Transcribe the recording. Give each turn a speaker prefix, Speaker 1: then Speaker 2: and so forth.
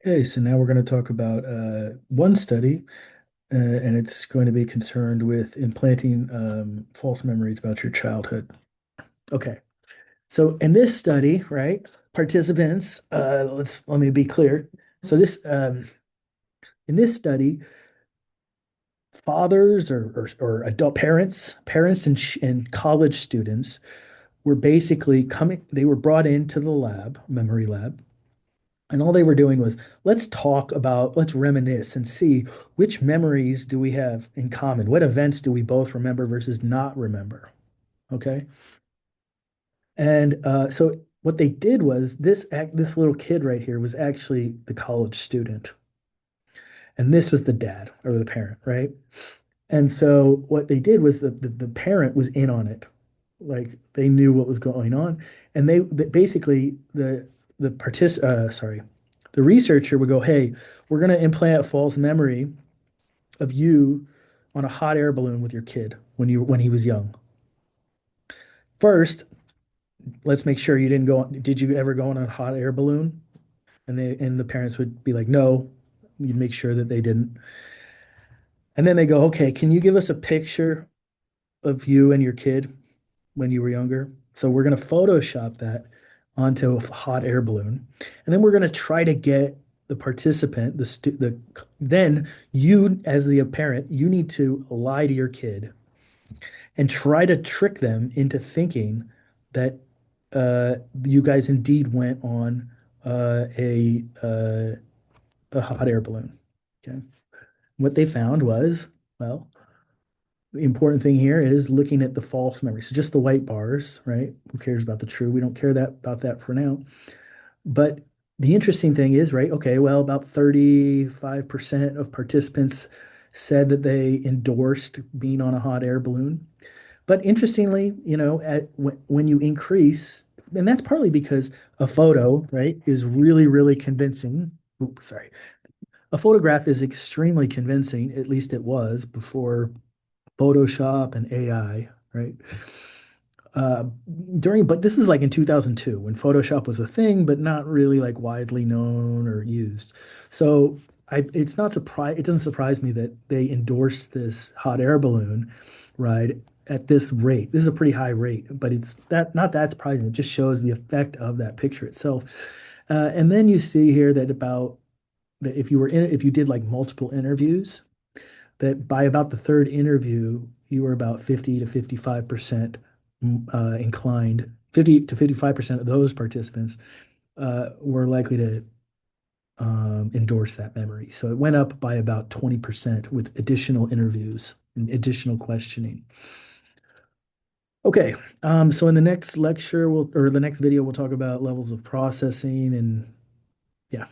Speaker 1: Okay, so now we're going to talk about one study, and it's going to be concerned with implanting false memories about your childhood. Okay, so in this study, right, participants, let me be clear. So this in this study, fathers or adult parents and college students were basically coming. They were brought into the lab, memory lab. And all they were doing was, let's reminisce and see which memories do we have in common? What events do we both remember versus not remember? Okay. And so what they did was this little kid right here was actually the college student, and this was the dad or the parent, right? And so what they did was the parent was in on it. Like they knew what was going on. And basically the researcher would go, "Hey, we're going to implant a false memory of you on a hot air balloon with your kid when he was young. First, let's make sure you didn't go on, did you ever go on a hot air balloon?" And the parents would be like, "No." You'd make sure that they didn't. And then they go, "Okay, can you give us a picture of you and your kid when you were younger?" So we're going to Photoshop that onto a hot air balloon. And then we're going to try to get the participant, then you, as the parent, you need to lie to your kid and try to trick them into thinking that you guys indeed went on a hot air balloon. Okay. What they found was, well, the important thing here is looking at the false memory. So just the white bars, right? Who cares about the true? We don't care that about that for now. But the interesting thing is, right? Okay, well, about 35% of participants said that they endorsed being on a hot air balloon. But interestingly, when you increase, and that's partly because a photo, right, is really, really convincing. Oops, sorry. A photograph is extremely convincing, at least it was before Photoshop and AI, right? Uh, but this was like in 2002 when Photoshop was a thing, but not really like widely known or used. So it doesn't surprise me that they endorsed this hot air balloon ride at this rate. This is a pretty high rate, but it's not that surprising. It just shows the effect of that picture itself. And then you see here that if you did like multiple interviews, that by about the third interview, you were about 50 to 55% inclined. 50 to 55% of those participants were likely to endorse that memory. So it went up by about 20% with additional interviews and additional questioning. Okay, so in the next lecture, or the next video, we'll talk about levels of processing and yeah.